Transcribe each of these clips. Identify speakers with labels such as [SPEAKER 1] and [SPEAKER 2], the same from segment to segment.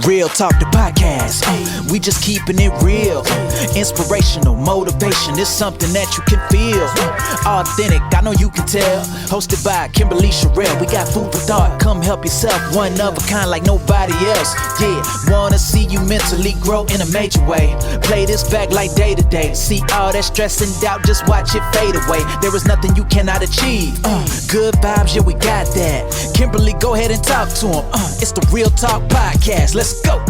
[SPEAKER 1] Real Talk the podcast. We just keeping it real. Inspirational, motivation. It's something that you can feel. Authentic, I know you can tell. Hosted by Kimberly Sherrill. We got food for thought. Come help yourself. One of a kind like nobody else. Yeah, wanna see you mentally grow in a major way. Play this back like day to day. See all that stress and doubt, just watch it fade away. There is nothing you cannot achieve. Good vibes, yeah, we got that. Kimberly, go ahead and talk to him. It's the Real Talk Podcast. Let's go.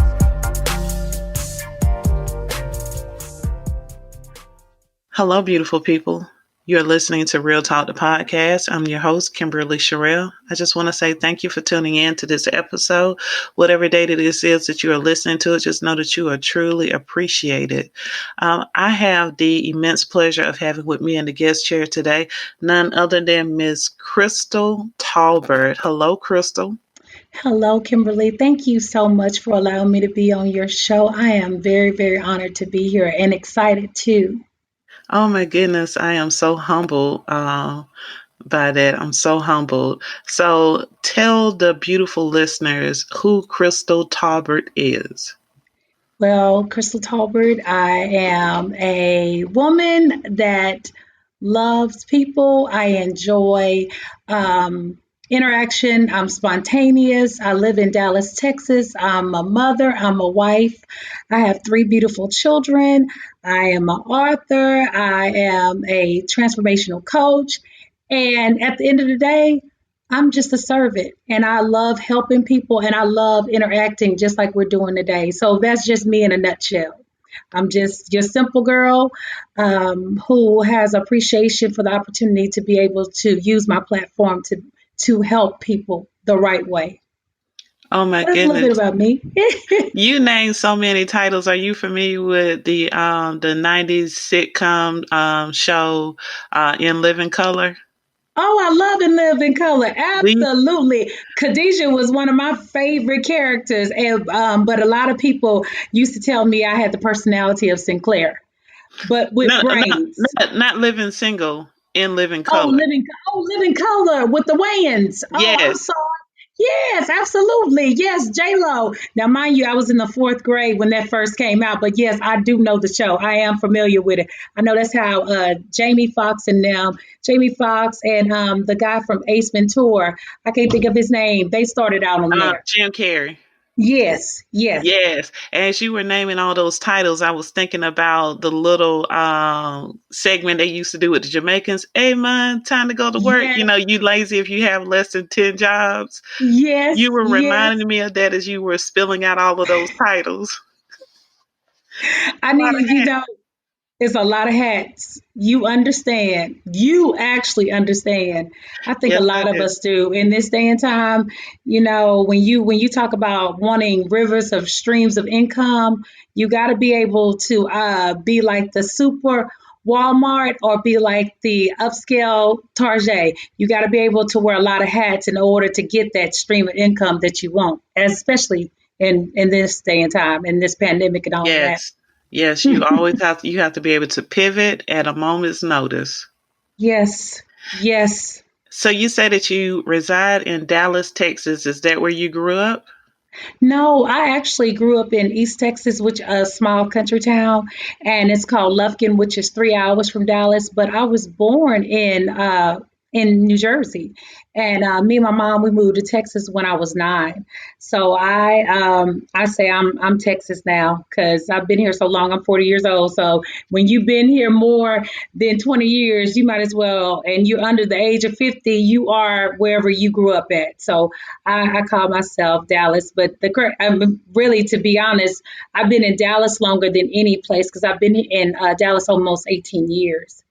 [SPEAKER 2] Hello, beautiful people. You're listening to Real Talk the Podcast. I'm your host, Kimberly Sherrill. I just want to say thank you for tuning in to this episode. Whatever date it is that you are listening to it, just know that you are truly appreciated. I have the immense pleasure of having with me in the guest chair today, none other than Miss Kenneth Tolbert. Hello, Crystal.
[SPEAKER 3] Hello, Kimberly. Thank you so much for allowing me to be on your show. I am very, very honored to be here and excited too.
[SPEAKER 2] Oh my goodness, I am so humbled by that. I'm so humbled. So tell the beautiful listeners who Kenneth Tolbert is.
[SPEAKER 3] Well, Kenneth Tolbert, I am a woman that loves people. I enjoy interaction. I'm spontaneous. I live in Dallas, Texas. I'm a mother. I'm a wife. I have 3 beautiful children. I am an author. I am a transformational coach. And at the end of the day, I'm just a servant, and I love helping people, and I love interacting just like we're doing today. So that's just me in a nutshell. I'm just your simple girl who has appreciation for the opportunity to be able to use my platform to help people the right way.
[SPEAKER 2] Oh my
[SPEAKER 3] That's
[SPEAKER 2] goodness.
[SPEAKER 3] a little bit about me.
[SPEAKER 2] You named so many titles. Are you familiar with the 90s sitcom show In Living Color?
[SPEAKER 3] Oh, I love and live in color. Absolutely. Khadijah was one of my favorite characters. And, but a lot of people used to tell me I had the personality of Sinclair, but with brains.
[SPEAKER 2] Not Living Single, In Living
[SPEAKER 3] Oh,
[SPEAKER 2] Color.
[SPEAKER 3] living color with the Wayans. Oh,
[SPEAKER 2] Yes.
[SPEAKER 3] I'm sorry. Yes, absolutely. Yes, J-Lo. Now, mind you, I was in the 4th grade when that first came out, but yes, I do know the show. I am familiar with it. I know that's how Jamie Foxx and the guy from Ace Ventura, I can't think of his name. They started out on there.
[SPEAKER 2] Jim Carrey.
[SPEAKER 3] Yes.
[SPEAKER 2] As you were naming all those titles, I was thinking about the little segment they used to do with the Jamaicans. Hey, man, time to go to work.
[SPEAKER 3] Yes.
[SPEAKER 2] You know, you lazy if you have less than 10 jobs.
[SPEAKER 3] Yes.
[SPEAKER 2] You were reminding me of that as you were spilling out all of those titles.
[SPEAKER 3] It's a lot of hats. You understand. You actually understand. I think
[SPEAKER 2] Yes,
[SPEAKER 3] a lot
[SPEAKER 2] I
[SPEAKER 3] of
[SPEAKER 2] do.
[SPEAKER 3] us do in this day and time. When you talk about wanting rivers of streams of income, you got to be able to be like the super Walmart or be like the upscale Target. You got to be able to wear a lot of hats in order to get that stream of income that you want, especially in this day and time, in this pandemic and all that.
[SPEAKER 2] Yes, you always have to be able to pivot at a moment's notice.
[SPEAKER 3] Yes.
[SPEAKER 2] So you say that you reside in Dallas, Texas. Is that where you grew up?
[SPEAKER 3] No, I actually grew up in East Texas, which is a small country town, and it's called Lufkin, which is 3 hours from Dallas. But I was born in New Jersey, and me and my mom we moved to Texas when I was 9. So I say I'm Texas now because I've been here so long. I'm 40 years old. So when you've been here more than 20 years, you might as well, and you're under the age of 50, you are wherever you grew up at. So I call myself Dallas, but really, to be honest, I've been in Dallas longer than any place because I've been in Dallas almost 18 years.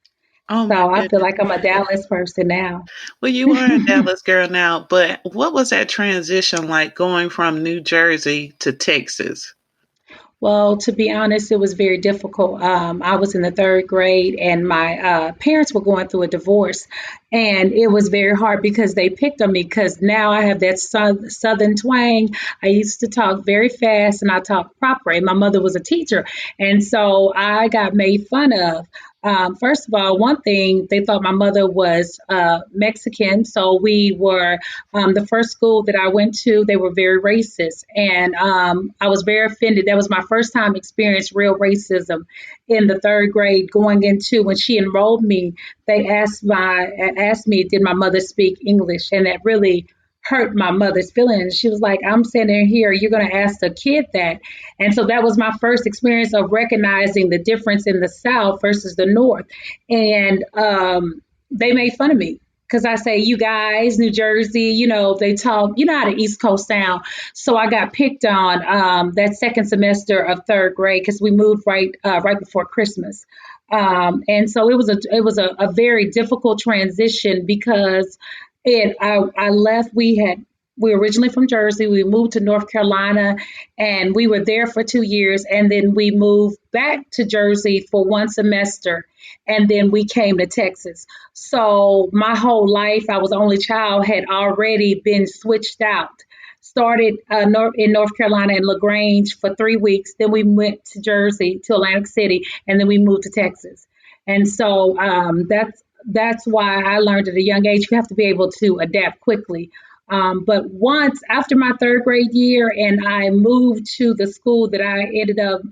[SPEAKER 2] Oh
[SPEAKER 3] So
[SPEAKER 2] my
[SPEAKER 3] I feel
[SPEAKER 2] goodness.
[SPEAKER 3] like I'm a Dallas person now.
[SPEAKER 2] Well, you are a Dallas girl now, but what was that transition like going from New Jersey to Texas?
[SPEAKER 3] Well, to be honest, it was very difficult. I was in the 3rd grade, and my parents were going through a divorce, And it was very hard because they picked on me because now I have that southern twang. I used to talk very fast and I talk proper. And my mother was a teacher. And so I got made fun of. First of all, one thing, they thought my mother was Mexican. So we were, the first school that I went to, they were very racist. And I was very offended. That was my first time experienced real racism in the third grade going into when she enrolled me. They asked me, did my mother speak English? And that really hurt my mother's feelings. She was like, I'm sitting here, you're going to ask a kid that. And so that was my first experience of recognizing the difference in the South versus the North. And they made fun of me because I say, you guys, New Jersey, they talk, how the East Coast sound. So I got picked on that second semester of third grade because we moved right before Christmas. And so it was a very difficult transition because I left. We were originally from Jersey. We moved to North Carolina and we were there for 2 years. And then we moved back to Jersey for one semester. And then we came to Texas. So my whole life, I was the only child, had already been switched out. Started in North Carolina in LaGrange for 3 weeks. Then we went to Jersey, to Atlantic City, and then we moved to Texas. And so that's why I learned at a young age you have to be able to adapt quickly. But once after my third grade year and I moved to the school that I ended up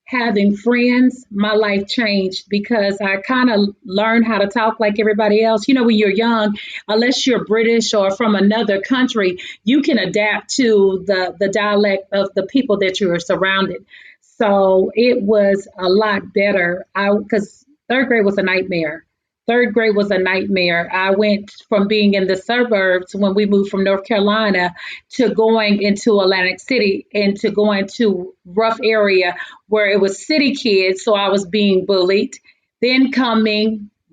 [SPEAKER 3] having friends, my life changed because I kind of learned how to talk like everybody else. When you're young, unless you're British or from another country, you can adapt to the dialect of the people that you are surrounded. So it was a lot better. Because third grade was a nightmare. Third grade was a nightmare. I went from being in the suburbs when we moved from North Carolina to going into Atlantic City and to going to rough area where it was city kids. So I was being bullied, then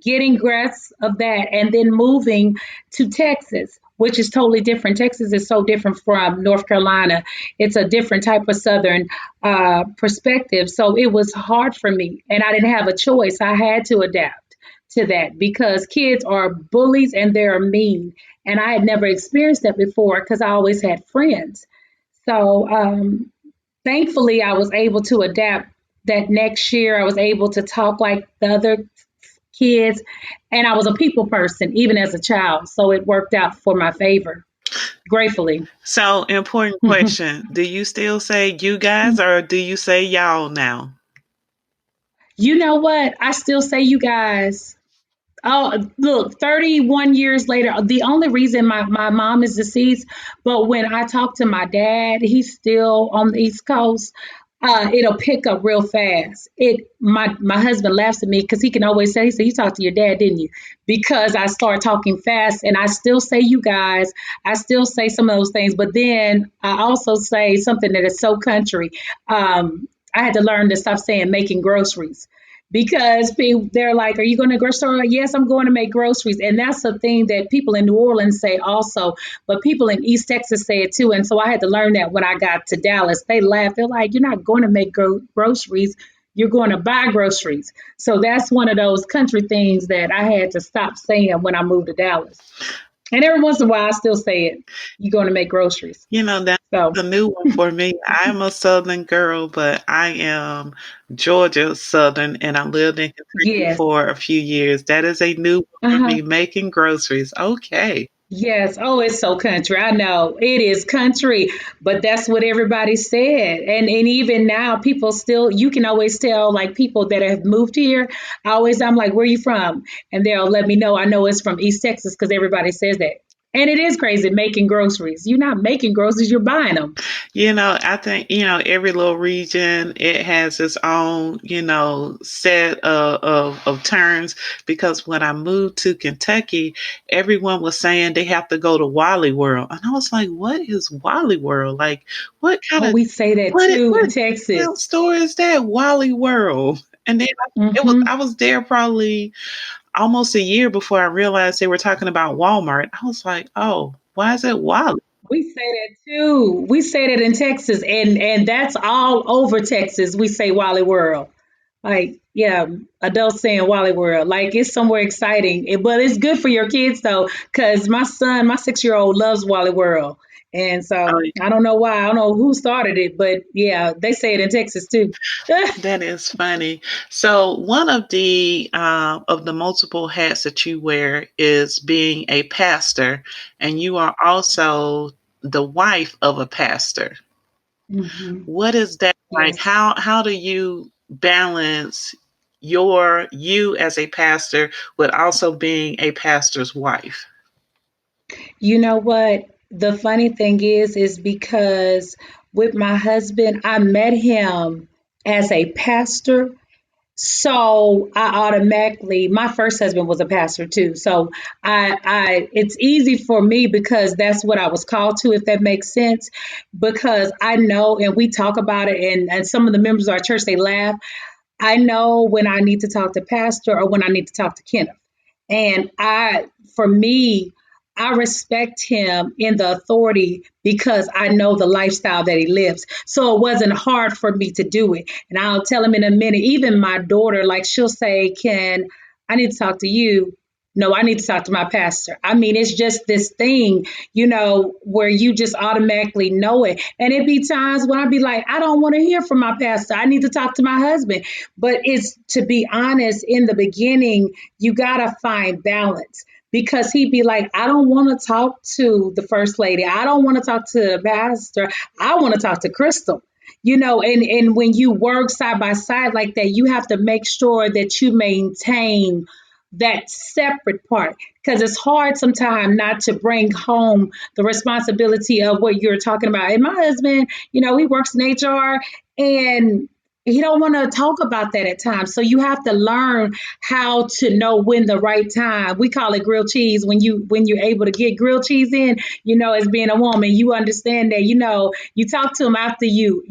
[SPEAKER 3] getting grasp of that, and then moving to Texas, which is totally different. Texas is so different from North Carolina. It's a different type of Southern perspective. So it was hard for me and I didn't have a choice. I had to adapt to that because kids are bullies and they're mean. And I had never experienced that before because I always had friends. So thankfully, I was able to adapt that next year. I was able to talk like the other kids, and I was a people person even as a child. So it worked out for my favor, gratefully.
[SPEAKER 2] So, important question. Do you still say you guys or do you say y'all now?
[SPEAKER 3] You know what? I still say you guys. Oh, look, 31 years later, the only reason my mom is deceased, but when I talk to my dad, he's still on the East Coast. It'll pick up real fast. My husband laughs at me because he can always say, he said, you talked to your dad, didn't you? Because I start talking fast and I still say you guys, I still say some of those things, but then I also say something that is so country. I had to learn to stop saying making groceries because they're like, are you going to grocery store? Yes, I'm going to make groceries. And that's a thing that people in New Orleans say also, but people in East Texas say it too. And so I had to learn that when I got to Dallas. They laugh. They're like, you're not going to make groceries. You're going to buy groceries. So that's one of those country things that I had to stop saying when I moved to Dallas. And every once in a while, I still say it. You're going to make groceries.
[SPEAKER 2] That's
[SPEAKER 3] So,
[SPEAKER 2] a new one for me. I'm a Southern girl, but I am Georgia Southern, and I lived in Kentucky
[SPEAKER 3] yes.
[SPEAKER 2] for a few years. That is a new one for
[SPEAKER 3] Uh-huh.
[SPEAKER 2] me, making groceries. Okay.
[SPEAKER 3] Yes. Oh, it's so country. I know it is country, but that's what everybody said. And even now, people still, you can always tell like people that have moved here. I'm like, where are you from? And they'll let me know. I know it's from East Texas because everybody says that. And it is crazy making groceries. You're not making groceries, you're buying them.
[SPEAKER 2] I think, every little region, it has its own, set of terms. Because when I moved to Kentucky, everyone was saying they have to go to Wally World. And I was like, what is Wally World? Like, what kind
[SPEAKER 3] Oh,
[SPEAKER 2] of,
[SPEAKER 3] we say that too in
[SPEAKER 2] what
[SPEAKER 3] Texas.
[SPEAKER 2] store is that? Wally World. And then
[SPEAKER 3] Hmm.
[SPEAKER 2] I was there probably almost a year before I realized they were talking about Walmart. I was like, oh, why is it Wally?
[SPEAKER 3] We say that too. We say that in Texas, and that's all over Texas. We say Wally World. Like, yeah, adults saying Wally World. Like, it's somewhere exciting. But it's good for your kids, though, because my son, my 6-year-old, loves Wally World. And so
[SPEAKER 2] Oh,
[SPEAKER 3] I don't know why. I don't know who started it, but yeah, they say it in Texas too.
[SPEAKER 2] that is funny. So one of the multiple hats that you wear is being a pastor, and you are also the wife of a pastor.
[SPEAKER 3] Hmm.
[SPEAKER 2] What is that like?
[SPEAKER 3] Yes.
[SPEAKER 2] How do you balance you as a pastor with also being a pastor's wife?
[SPEAKER 3] You know what? The funny thing is because with my husband, I met him as a pastor. So I automatically, my first husband was a pastor too. So it's easy for me because that's what I was called to, if that makes sense. Because I know, and we talk about it, and some of the members of our church, they laugh. I know when I need to talk to pastor or when I need to talk to Kenneth. And for me, I respect him in the authority because I know the lifestyle that he lives. So it wasn't hard for me to do it. And I'll tell him in a minute. Even my daughter, like she'll say, Ken, I need to talk to you. No, I need to talk to my pastor. I mean, it's just this thing, where you just automatically know it. And it be times when I be like, I don't want to hear from my pastor. I need to talk to my husband. But it's, to be honest, in the beginning, you got to find balance because he'd be like, I don't want to talk to the first lady. I don't want to talk to the pastor. I want to talk to Crystal. And when you work side by side like that, you have to make sure that you maintain that separate part because it's hard sometimes not to bring home the responsibility of what you're talking about. And my husband, he works in HR, and he don't want to talk about that at times. So you have to learn how to know when the right time. We call it grilled cheese. When you're able to get grilled cheese in, as being a woman, you understand that, you talk to them after you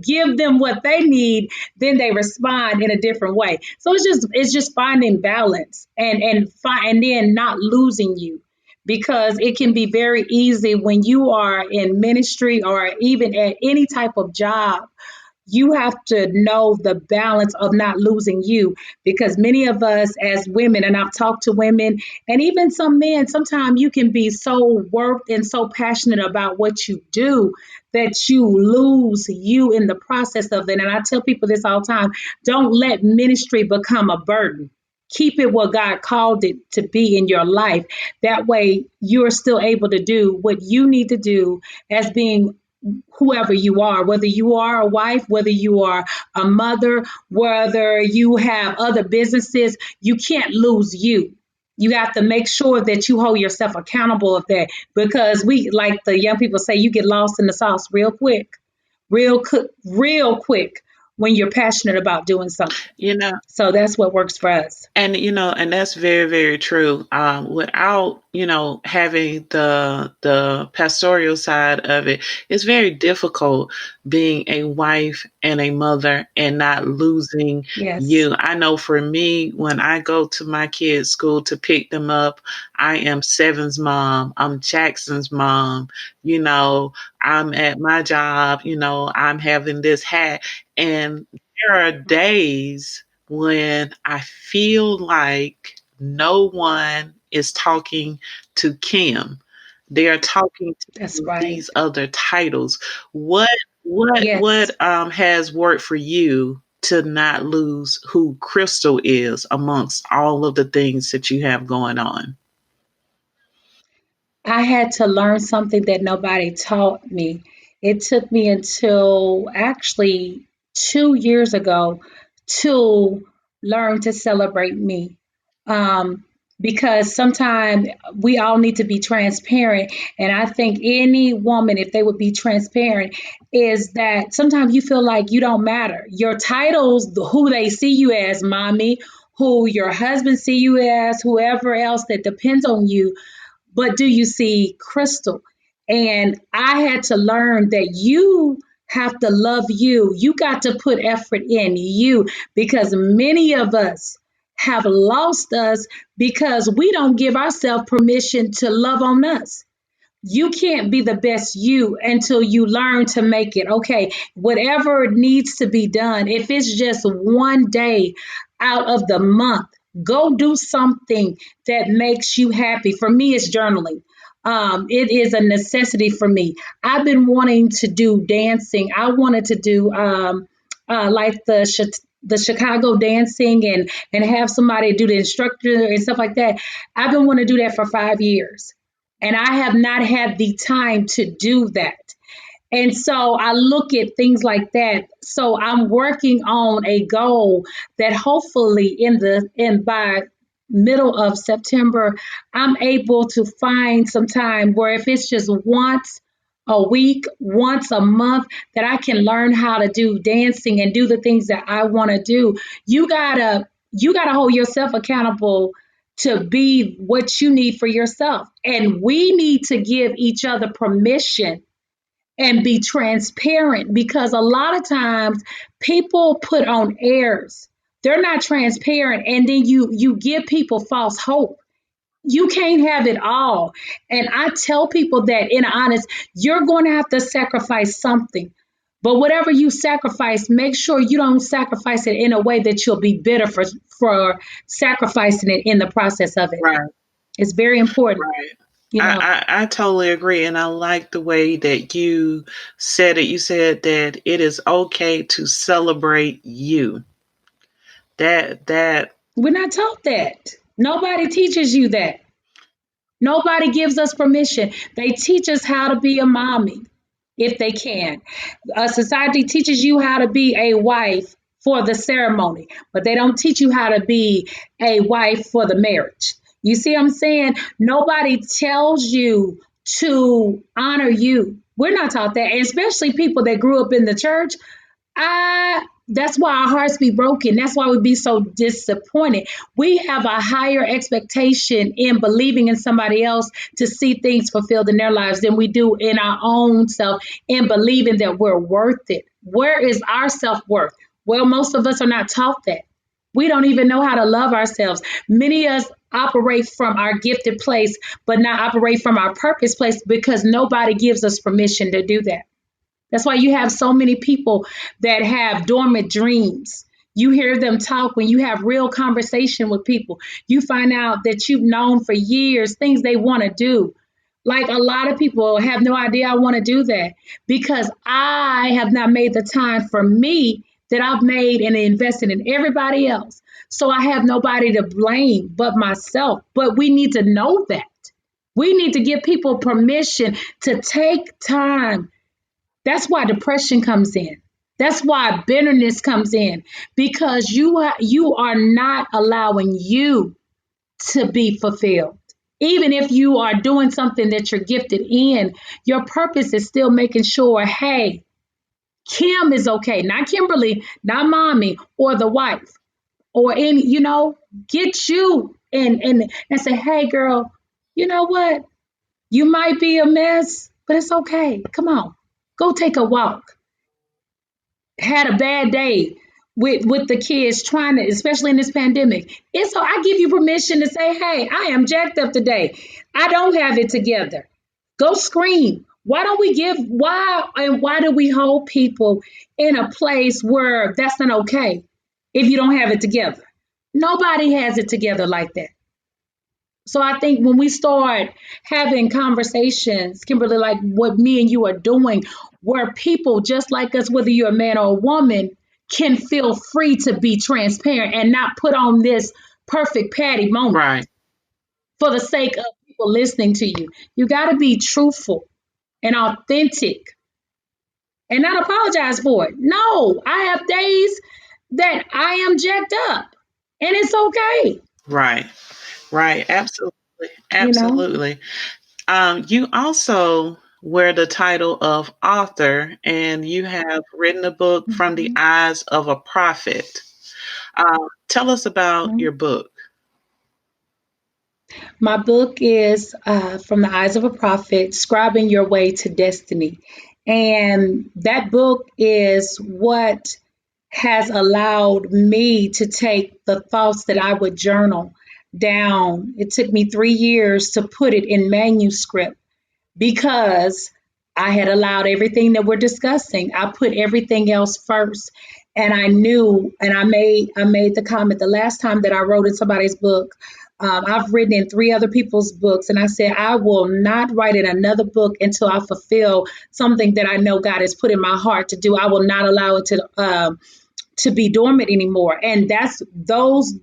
[SPEAKER 3] give them what they need, then they respond in a different way. So it's just finding balance and then not losing you, because it can be very easy when you are in ministry or even at any type of job. You have to know the balance of not losing you, because many of us as women, and I've talked to women and even some men, sometimes you can be so worked and so passionate about what you do that you lose you in the process of it. And I tell people this all the time: don't let ministry become a burden. Keep it what God called it to be in your life. That way you're still able to do what you need to do as being whoever you are, whether you are a wife, whether you are a mother, whether you have other businesses. You can't lose you. You have to make sure that you hold yourself accountable of that, because we, like the young people say, you get lost in the sauce real quick, real quick when you're passionate about doing something.
[SPEAKER 2] You know,
[SPEAKER 3] So that's what works for us.
[SPEAKER 2] and that's very, very true. Without having the pastoral side of it, it's very difficult being a wife and a mother and not losing
[SPEAKER 3] Yes.
[SPEAKER 2] you. I know for me, when I go to my kids' school to pick them up, I am Seven's mom. I'm Jackson's mom. You know, I'm at my job. I'm having this hat, and there are days when I feel like no one is talking to Kim. They are talking
[SPEAKER 3] That's
[SPEAKER 2] to
[SPEAKER 3] right.
[SPEAKER 2] these other titles. What
[SPEAKER 3] Yes.
[SPEAKER 2] has worked for you to not lose who Crystal is amongst all of the things that you have going on?
[SPEAKER 3] I had to learn something that nobody taught me. It took me until actually 2 years ago to learn to celebrate me. Um, because sometimes we all need to be transparent. And I think any woman, if they would be transparent, is that sometimes you feel like you don't matter. Your titles, who they see you as, mommy, who your husband see you as, whoever else that depends on you, but do you see Crystal? And I had to learn that you have to love you. You got to put effort in you, because many of us have lost us because we don't give ourselves permission to love on us. you can't be the best you until you learn to make it. Okay, whatever needs to be done, if it's just one day out of the month, go do something that makes you happy. For me, it's journaling. It is a necessity for me. I've been wanting to do dancing. I wanted to do like the Chicago dancing and have somebody do the instructor and stuff like that. I've been wanting to do that for 5 years, and I have not had the time to do that. And so I look at things like that. So I'm working on a goal that hopefully in by middle of September, I'm able to find some time where if it's just once a week, once a month, that I can learn how to do dancing and do the things that I want to do. You gotta hold yourself accountable to be what you need for yourself. And we need to give each other permission and be transparent, because a lot of times people put on airs. They're not transparent, and then you give people false hope. You can't have it all. And I tell people that in honest, you're going to have to sacrifice something. But whatever you sacrifice, make sure you don't sacrifice it in a way that you'll be bitter for sacrificing it in the process of it.
[SPEAKER 2] Right.
[SPEAKER 3] It's very important.
[SPEAKER 2] Right.
[SPEAKER 3] You know,
[SPEAKER 2] I totally agree. And I like the way that you said it. You said that it is okay to celebrate you. That
[SPEAKER 3] we're not taught that. Nobody teaches you that. Nobody gives us permission. They teach us how to be a mommy if they can. Society teaches you how to be a wife for the ceremony, but they don't teach you how to be a wife for the marriage. You see what I'm saying? Nobody tells you to honor you. We're not taught that, and especially people that grew up in the church. That's why our hearts be broken. That's why we be so disappointed. We have a higher expectation in believing in somebody else to see things fulfilled in their lives than we do in our own self, in believing that we're worth it. Where is our self-worth? Well, most of us are not taught that. We don't even know how to love ourselves. Many of us operate from our gifted place, but not operate from our purpose place, because nobody gives us permission to do that. That's why you have so many people that have dormant dreams. You hear them talk when you have real conversation with people. You find out that you've known for years things they want to do. Like a lot of people have no idea I want to do that because I have not made the time for me that I've made and invested in everybody else. So I have nobody to blame but myself. But we need to know that. We need to give people permission to take time. That's why depression comes in. That's why bitterness comes in, because you are not allowing you to be fulfilled. Even if you are doing something that you're gifted in, your purpose is still making sure, hey, Kim is okay, not Kimberly, not mommy or the wife or any, get you and say, hey, girl, you know what? You might be a mess, but it's okay. Come on, go take a walk. Had a bad day with the kids trying to, especially in this pandemic. And so I give you permission to say, hey, I am jacked up today. I don't have it together. Go scream. Why do we hold people in a place where that's not okay if you don't have it together? Nobody has it together like that. So I think when we start having conversations, Kimberly, like what me and you are doing, where people just like us, whether you're a man or a woman, can feel free to be transparent and not put on this perfect patty moment
[SPEAKER 2] right.
[SPEAKER 3] for the sake of people listening to you. You got to be truthful and authentic and not apologize for it. No, I have days that I am jacked up and it's okay.
[SPEAKER 2] Right. Right. Absolutely.
[SPEAKER 3] You know?
[SPEAKER 2] Absolutely. You also wear the title of author, and you have written a book from the
[SPEAKER 3] Mhm.
[SPEAKER 2] eyes of a prophet. Tell us about your book.
[SPEAKER 3] My book is From the Eyes of a Prophet, Scribing Your Way to Destiny. And that book is what has allowed me to take the thoughts that I would journal down. It took me 3 years to put it in manuscript. because I had allowed everything that we're discussing. I put everything else first. And I knew, and I made the comment the last time that I wrote in somebody's book. I've written in 3 other people's books, and I said I will not write in another book until I fulfill something that I know God has put in my heart to do. I will not allow it to be dormant anymore. And that's those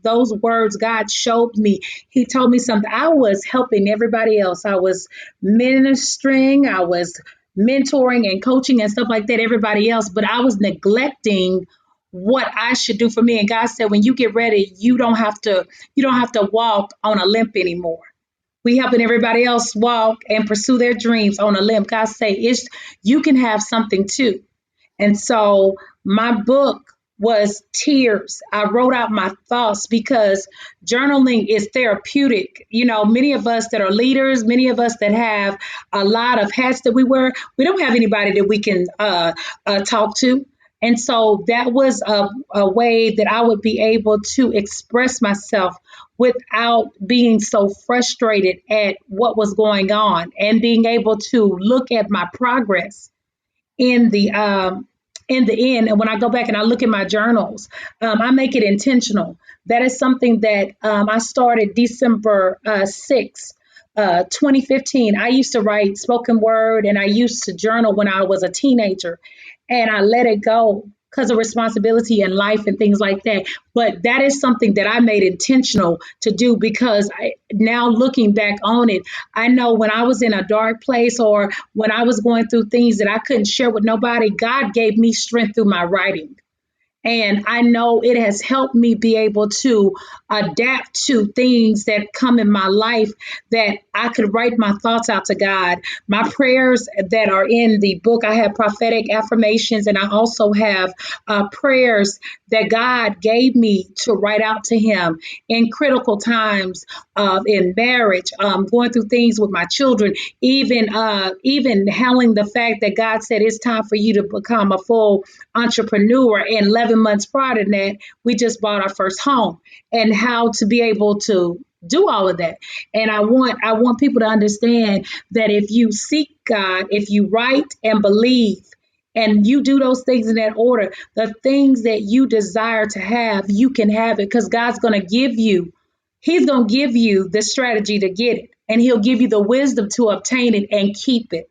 [SPEAKER 3] words God showed me. He told me something. I was helping everybody else. I was ministering, I was mentoring and coaching and stuff like that, everybody else, but I was neglecting what I should do for me. And God said, when you get ready, you don't have to walk on a limp anymore. We helping everybody else walk and pursue their dreams on a limp. God say, you can have something too. And so my book was tears. I wrote out my thoughts because journaling is therapeutic. Many of us that are leaders, many of us that have a lot of hats that we wear, we don't have anybody that we can talk to. And so that was a way that I would be able to express myself without being so frustrated at what was going on and being able to look at my progress in the end. And when I go back and I look at my journals, I make it intentional. That is something that I started December 6th, 2015. I used to write spoken word and I used to journal when I was a teenager, and I let it go because of responsibility in life and things like that. But that is something that I made intentional to do because now looking back on it, I know when I was in a dark place or when I was going through things that I couldn't share with nobody, God gave me strength through my writing. And I know it has helped me be able to adapt to things that come in my life, that I could write my thoughts out to God. My prayers that are in the book, I have prophetic affirmations, and I also have prayers that God gave me to write out to Him in critical times, in marriage, going through things with my children, even handling the fact that God said it's time for you to become a full entrepreneur. And 11 months prior to that, we just bought our first home, and how to be able to do all of that. And I want people to understand that if you seek God, if you write and believe, and you do those things in that order, the things that you desire to have, you can have it, because God's going to give you, He's going to give you the strategy to get it, and He'll give you the wisdom to obtain it and keep it.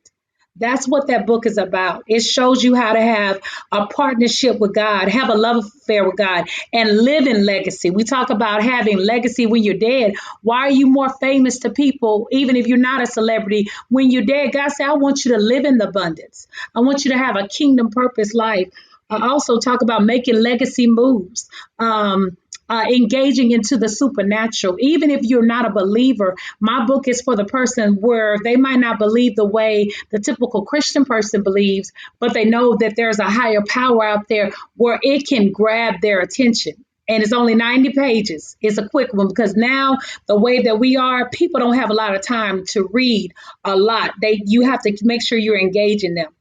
[SPEAKER 3] That's what that book is about. It shows you how to have a partnership with God, have a love affair with God, and live in legacy. We talk about having legacy when you're dead. Why are you more famous to people, even if you're not a celebrity? When you're dead, God said, I want you to live in the abundance. I want you to have a kingdom purpose life. I also talk about making legacy moves. Engaging into the supernatural. Even if you're not a believer, my book is for the person where they might not believe the way the typical Christian person believes, but they know that there's a higher power out there where it can grab their attention. And it's only 90 pages. It's a quick one because now the way that we are, people don't have a lot of time to read a lot. You have to make sure you're engaging them.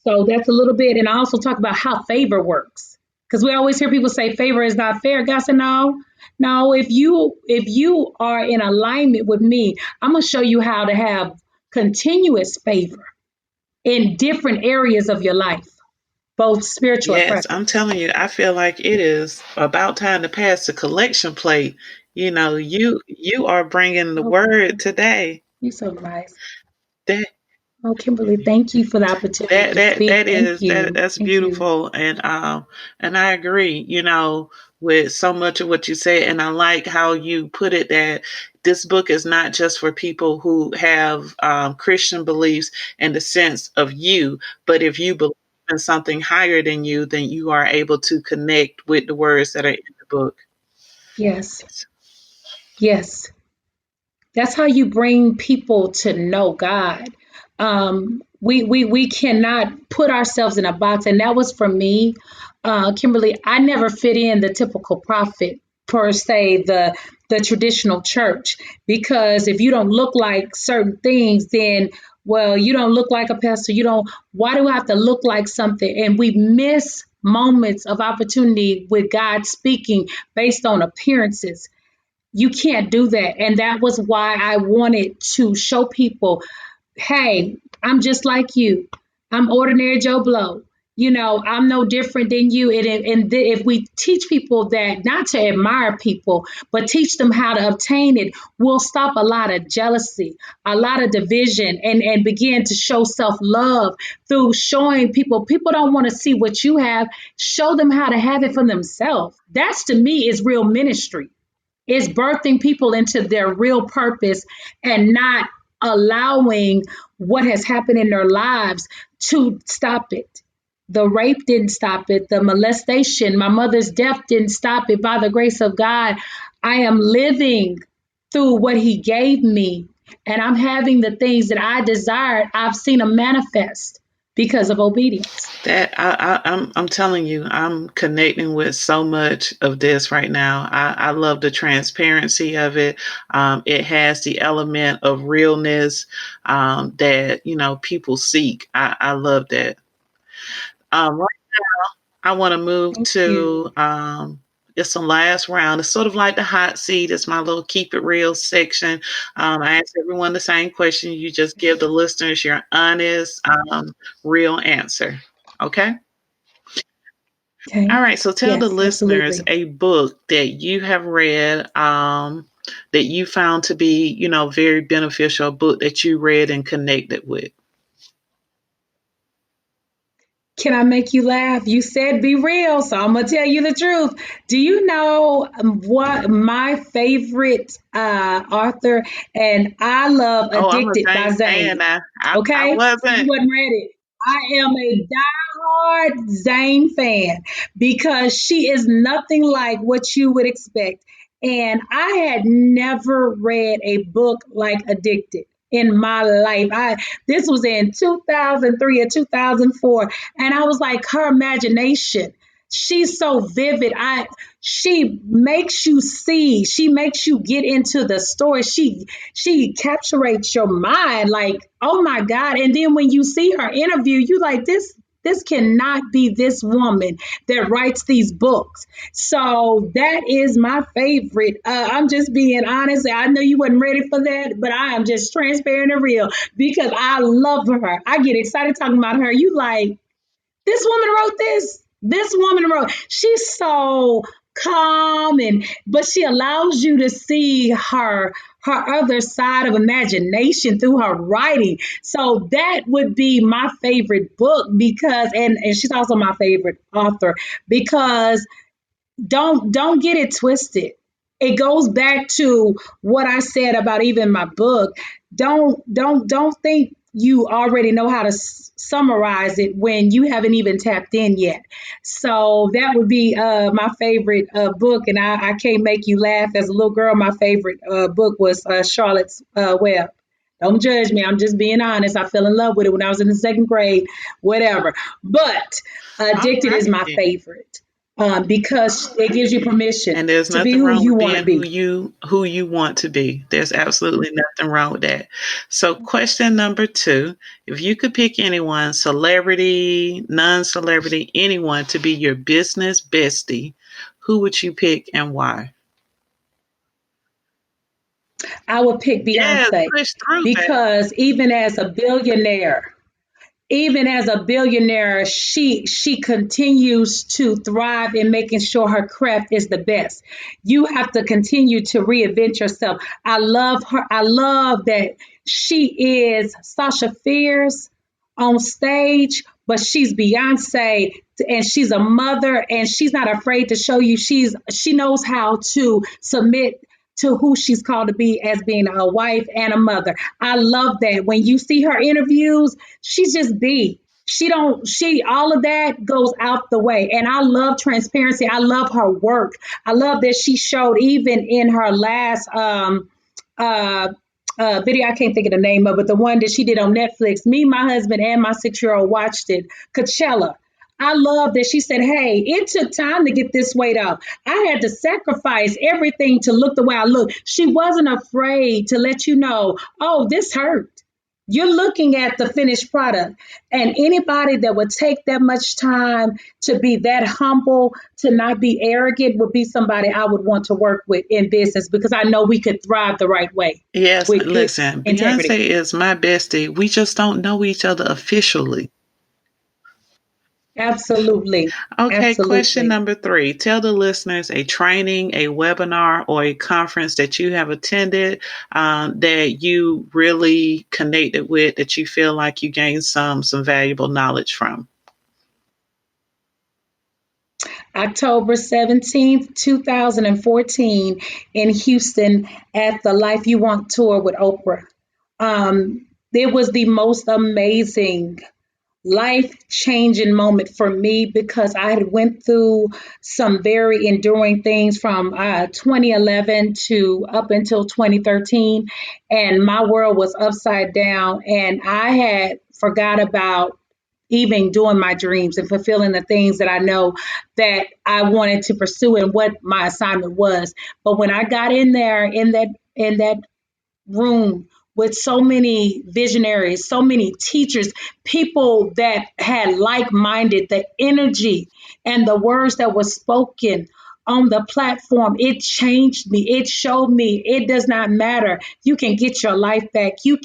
[SPEAKER 3] So that's a little bit. And I also talk about how favor works. Because we always hear people say favor is not fair. God said, no, if you are in alignment with me, I'm gonna show you how to have continuous favor in different areas of your life, both spiritual and
[SPEAKER 2] Yes,
[SPEAKER 3] practical.
[SPEAKER 2] I'm telling you, I feel like it is about time to pass the collection plate. You are bringing the
[SPEAKER 3] Oh,
[SPEAKER 2] word today.
[SPEAKER 3] you're so nice.
[SPEAKER 2] That
[SPEAKER 3] Oh, Kimberly, thank you for the opportunity
[SPEAKER 2] that
[SPEAKER 3] to
[SPEAKER 2] that
[SPEAKER 3] speak.
[SPEAKER 2] that
[SPEAKER 3] Thank
[SPEAKER 2] is that
[SPEAKER 3] you.
[SPEAKER 2] that's
[SPEAKER 3] Thank you.
[SPEAKER 2] beautiful, and I agree. With so much of what you say, and I like how you put it that this book is not just for people who have Christian beliefs in the sense of you, but if you believe in something higher than you, then you are able to connect with the words that are in the book.
[SPEAKER 3] Yes. Yes. That's how you bring people to know God. We cannot put ourselves in a box, and that was for me, Kimberly. I never fit in the typical prophet per se, the traditional church, because if you don't look like certain things, then well, you don't look like a pastor. You don't. Why do I have to look like something? And we miss moments of opportunity with God speaking based on appearances. You can't do that. And that was why I wanted to show people, hey, I'm just like you. I'm ordinary Joe Blow. I'm no different than you. If we teach people that, not to admire people, but teach them how to obtain it, we'll stop a lot of jealousy, a lot of division, and begin to show self love through showing people. People don't want to see what you have. Show them how to have it for themselves. That's, to me, is real ministry. It's birthing people into their real purpose and not allowing what has happened in their lives to stop it. The rape didn't stop it. The molestation, my mother's death didn't stop it. By the grace of God, I am living through what He gave me, and I'm having the things that I desired. I've seen them manifest because of obedience.
[SPEAKER 2] That I'm telling you, I'm connecting with so much of this right now. I love the transparency of it. It has the element of realness that people seek. I love that. Right now, I want to move
[SPEAKER 3] Thank you.
[SPEAKER 2] to it's the last round. It's sort of like the hot seat. It's my little keep it real section. I ask everyone the same question. You just give the listeners your honest, real answer. Okay. All
[SPEAKER 3] Okay.
[SPEAKER 2] right. So tell the
[SPEAKER 3] Yes,
[SPEAKER 2] listeners
[SPEAKER 3] absolutely.
[SPEAKER 2] a book that you have read that you found to be, very beneficial, a book that you read and connected with.
[SPEAKER 3] Can I make you laugh? You said be real, so I'm gonna tell you the truth. Do you know what my favorite author? And I love
[SPEAKER 2] Oh, I'm a
[SPEAKER 3] Addicted by
[SPEAKER 2] Zane fan
[SPEAKER 3] Zane.
[SPEAKER 2] now. I
[SPEAKER 3] Okay, so you
[SPEAKER 2] wasn't.
[SPEAKER 3] wasn't ready. I am a diehard Zane fan because she is nothing like what you would expect. And I had never read a book like Addicted in my life. This was in 2003 or 2004, and I was like, her imagination. She's so vivid. She makes you see. She makes you get into the story. She capturates your mind. Like, oh my God! And then when you see her interview, you like this. This cannot be this woman that writes these books. So that is my favorite. I'm just being honest. I know you wasn't ready for that, but I am just transparent and real because I love her. I get excited talking about her. You like, this woman wrote this. This woman wrote. She's so calm, but she allows you to see her other side of imagination through her writing. So that would be my favorite book because and she's also my favorite author because don't get it twisted. It goes back to what I said about even my book. Don't think you already know how to summarize it when you haven't even tapped in yet. So that would be my favorite book, and I can't make you laugh. As a little girl, my favorite book was Charlotte's Web. Don't judge me. I'm just being honest. I fell in love with it when I was in the second grade, whatever. But
[SPEAKER 2] All
[SPEAKER 3] Addicted is my
[SPEAKER 2] right.
[SPEAKER 3] favorite because it gives you permission
[SPEAKER 2] And there's
[SPEAKER 3] to be
[SPEAKER 2] nothing
[SPEAKER 3] who
[SPEAKER 2] wrong
[SPEAKER 3] you
[SPEAKER 2] with
[SPEAKER 3] want to
[SPEAKER 2] being who
[SPEAKER 3] be.
[SPEAKER 2] you want to be. There's absolutely nothing wrong with that. So question number 2, if you could pick anyone, celebrity, non-celebrity, anyone to be your business bestie, who would you pick and why?
[SPEAKER 3] I would pick
[SPEAKER 2] Yes,
[SPEAKER 3] Beyonce
[SPEAKER 2] push through, baby.
[SPEAKER 3] because even as a billionaire, she continues to thrive in making sure her craft is the best. You have to continue to reinvent yourself. I love her. I love that she is Sasha Fierce on stage, but she's Beyonce and she's a mother and she's not afraid to show you she knows how to submit to who she's called to be as being a wife and a mother. I love that. When you see her interviews, she's just be. She all of that goes out the way. And I love transparency. I love her work. I love that she showed even in her last uh video, I can't think of the name of it, the one that she did on Netflix. Me, my husband, and my 6-year-old watched it. Coachella. I love that she said, hey, it took time to get this weight off. I had to sacrifice everything to look the way I look. She wasn't afraid to let you know, oh, this hurt. You're looking at the finished product. And anybody that would take that much time to be that humble, to not be arrogant, would be somebody I would want to work with in business, because I know we could thrive the right way
[SPEAKER 2] Yes,
[SPEAKER 3] with good
[SPEAKER 2] listen,
[SPEAKER 3] integrity.
[SPEAKER 2] Beyonce is my bestie. We just don't know each other officially.
[SPEAKER 3] Absolutely.
[SPEAKER 2] Okay, question
[SPEAKER 3] Absolutely.
[SPEAKER 2] number 3. Tell the listeners a training, a webinar, or a conference that you have attended that you really connected with, that you feel like you gained some valuable knowledge from.
[SPEAKER 3] October 17th, 2014, in Houston at the Life You Want tour with Oprah. It was the most amazing, life changing moment for me, because I had went through some very enduring things from 2011 to up until 2013, and my world was upside down, and I had forgot about even doing my dreams and fulfilling the things that I know that I wanted to pursue and what my assignment was. But when I got in there, in that room with so many visionaries, so many teachers, people that had like-minded, the energy and the words that were spoken on the platform, it changed me. It showed me it does not matter. You can get your life back. You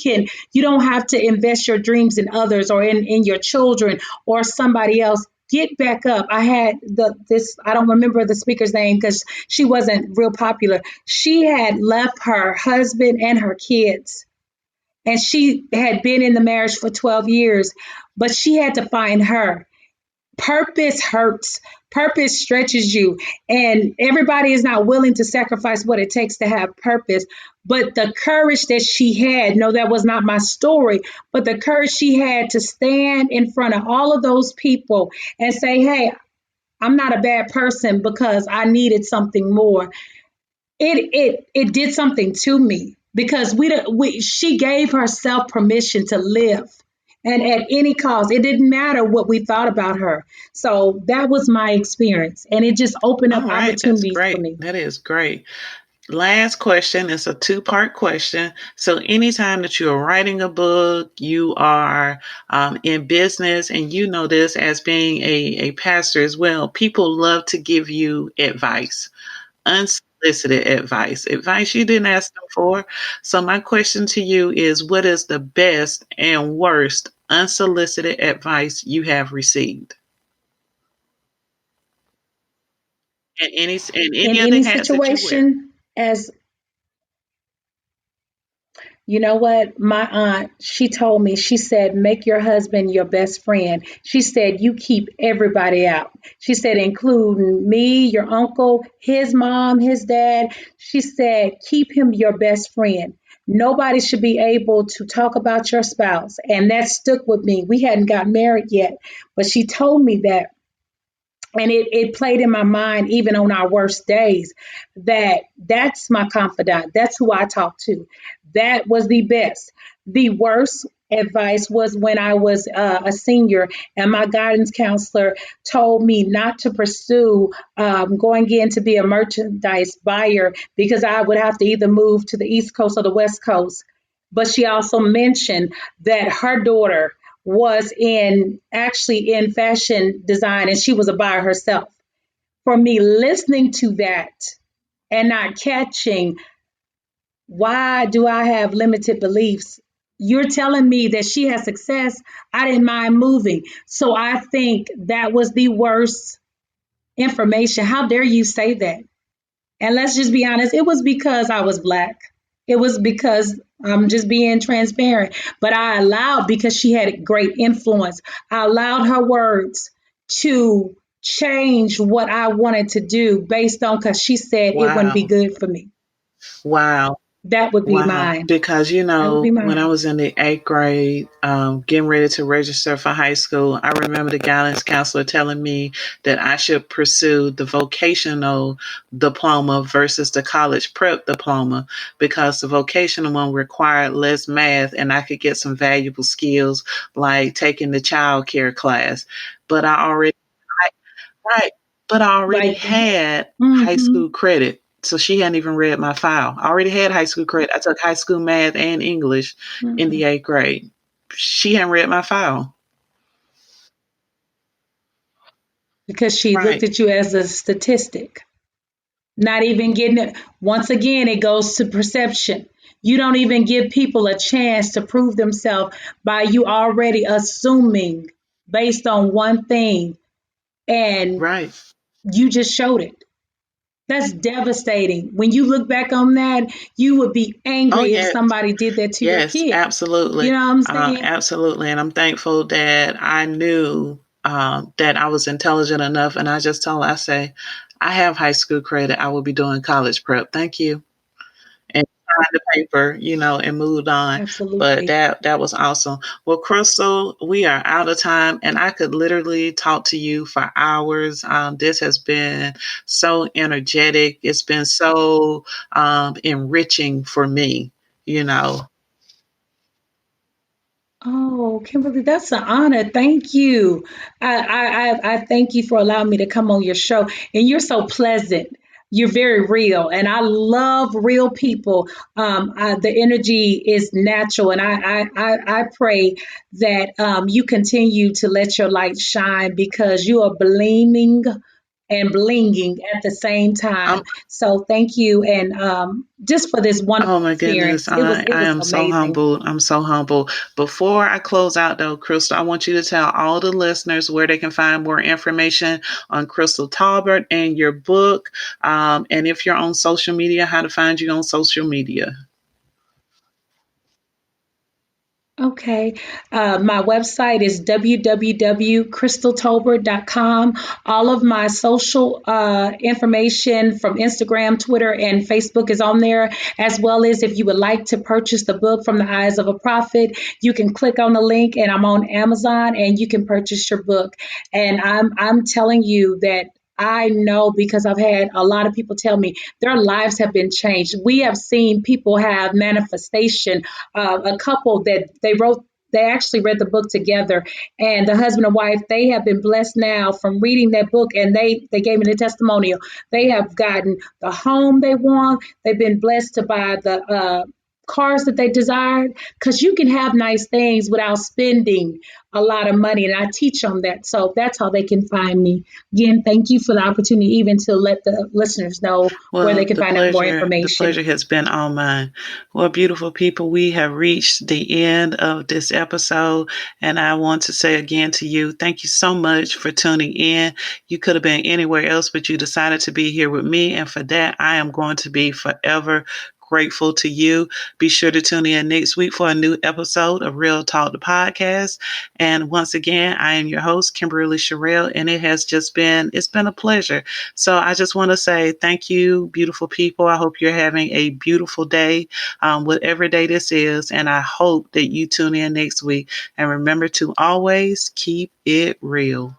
[SPEAKER 3] don't have to invest your dreams in others or in your children or somebody else. Get back up. I had this, I don't remember the speaker's name because she wasn't real popular. She had left her husband and her kids, and she had been in the marriage for 12 years, but she had to find her. Purpose hurts. Purpose stretches you, and everybody is not willing to sacrifice what it takes to have purpose. But the courage that she had, no, that was not my story, but the courage she had to stand in front of all of those people and say, hey, I'm not a bad person because I needed something more. It did something to me, because she gave herself permission to live, and at any cost. It didn't matter what we thought about her. So that was my experience, and it just opened up
[SPEAKER 2] All right, that's
[SPEAKER 3] opportunities for
[SPEAKER 2] great.
[SPEAKER 3] me.
[SPEAKER 2] That is great. Last question. It's a two-part question. So anytime that you are writing a book, you are in business, and you know this as being a pastor as well, people love to give you advice, unsolicited advice you didn't ask them for. So my question to you is, what is the best and worst unsolicited advice you have received? In
[SPEAKER 3] In
[SPEAKER 2] any other
[SPEAKER 3] any
[SPEAKER 2] hats that you wear.
[SPEAKER 3] situation, as you know what? My aunt, she told me, she said, make your husband your best friend. She said, you keep everybody out. She said, including me, your uncle, his mom, his dad. She said, keep him your best friend. Nobody should be able to talk about your spouse. And that stuck with me. We hadn't got married yet, but she told me that, and it played in my mind even on our worst days, that that's my confidant, that's who I talk to. That was the best. The worst advice was when I was a senior, and my guidance counselor told me not to pursue going in to be a merchandise buyer, because I would have to either move to the East Coast or the West Coast. But she also mentioned that her daughter was in actually in fashion design, and she was a buyer herself. For me, listening to that and not catching, why do I have limited beliefs? You're telling me that she has success. I didn't mind moving. So I think that was the worst information. How dare you say that? And let's just be honest, it was because I was Black. It was because I'm just being transparent. But I allowed, because she had great influence, I allowed her words to change what I wanted to do based on, because she said it wouldn't be
[SPEAKER 2] Wow.
[SPEAKER 3] good for me.
[SPEAKER 2] Wow.
[SPEAKER 3] That would be
[SPEAKER 2] Wow.
[SPEAKER 3] mine.
[SPEAKER 2] Because,
[SPEAKER 3] That would be
[SPEAKER 2] when I
[SPEAKER 3] mine.
[SPEAKER 2] was in the 8th grade, getting ready to register for high school, I remember the guidance counselor telling me that I should pursue the vocational diploma versus the college prep diploma, because the vocational one required less math and I could get some valuable skills like taking the child care class. But I already, right, but I already
[SPEAKER 3] Like,
[SPEAKER 2] had high
[SPEAKER 3] mm-hmm.
[SPEAKER 2] school credit So she hadn't even read my file. I already had high school credit. I took high school math and English in the 8th grade. She hadn't read my file.
[SPEAKER 3] Because she looked
[SPEAKER 2] Right.
[SPEAKER 3] at you as a statistic, not even getting it. Once again, it goes to perception. You don't even give people a chance to prove themselves by you already assuming based on one thing, and
[SPEAKER 2] Right.
[SPEAKER 3] you just showed it. That's devastating. When you look back on that, you would be
[SPEAKER 2] Oh,
[SPEAKER 3] angry if
[SPEAKER 2] yes.
[SPEAKER 3] somebody did that to your
[SPEAKER 2] Yes,
[SPEAKER 3] kid. You
[SPEAKER 2] absolutely.
[SPEAKER 3] know what I'm saying?
[SPEAKER 2] Absolutely. And I'm thankful that I knew that I was intelligent enough. And I just told her, I say, I have high school credit. I will be doing college prep. Thank you. And signed the paper, and moved on. But
[SPEAKER 3] Absolutely.
[SPEAKER 2] that was awesome. Well, Crystal, we are out of time, and I could literally talk to you for hours. This has been so energetic. It's been so enriching for me. You know.
[SPEAKER 3] Oh, Kimberly, that's an honor. Thank you. I thank you for allowing me to come on your show. And you're so pleasant. You're very real, and I love real people. The energy is natural, and I pray that you continue to let your light shine because you are gleaming and blinging at the same
[SPEAKER 2] I'm
[SPEAKER 3] time. So thank you, and just for this wonderful
[SPEAKER 2] Oh my goodness,
[SPEAKER 3] experience. It was
[SPEAKER 2] I am so
[SPEAKER 3] amazing.
[SPEAKER 2] humbled. I'm so humbled. Before I close out though, Crystal, I want you to tell all the listeners where they can find more information on Crystal Tolbert and your book. And if you're on social media, how to find you on social media.
[SPEAKER 3] Okay. My website is www.crystaltolbert.com. All of my social information from Instagram, Twitter, and Facebook is on there, as well as if you would like to purchase the book From the Eyes of a Prophet, you can click on the link, and I'm on Amazon, and you can purchase your book. And I'm telling you that I know because I've had a lot of people tell me their lives have been changed. We have seen people have manifestation, a couple that they actually read the book together, and the husband and wife, they have been blessed now from reading that book, and they gave me the testimonial. They have gotten the home they want. They've been blessed to buy the cars that they desired, because you can have nice things without spending a lot of money, and I teach them that. So that's how they can find me. Again, thank you for the opportunity even to let the listeners know where they
[SPEAKER 2] Well,
[SPEAKER 3] can find out more
[SPEAKER 2] the
[SPEAKER 3] information.
[SPEAKER 2] pleasure has been all mine. Well, beautiful people, we have reached the end of this episode, and I want to say again to you, thank you so much for tuning in. You could have been anywhere else, but you decided to be here with me, and for that, I am going to be forever grateful to you. Be sure to tune in next week for a new episode of Real Talk the Podcast. And once again, I am your host, Kimberly Sherrill, and it's been a pleasure. So I just want to say thank you, beautiful people. I hope you're having a beautiful day, whatever day this is. And I hope that you tune in next week. And remember to always keep it real.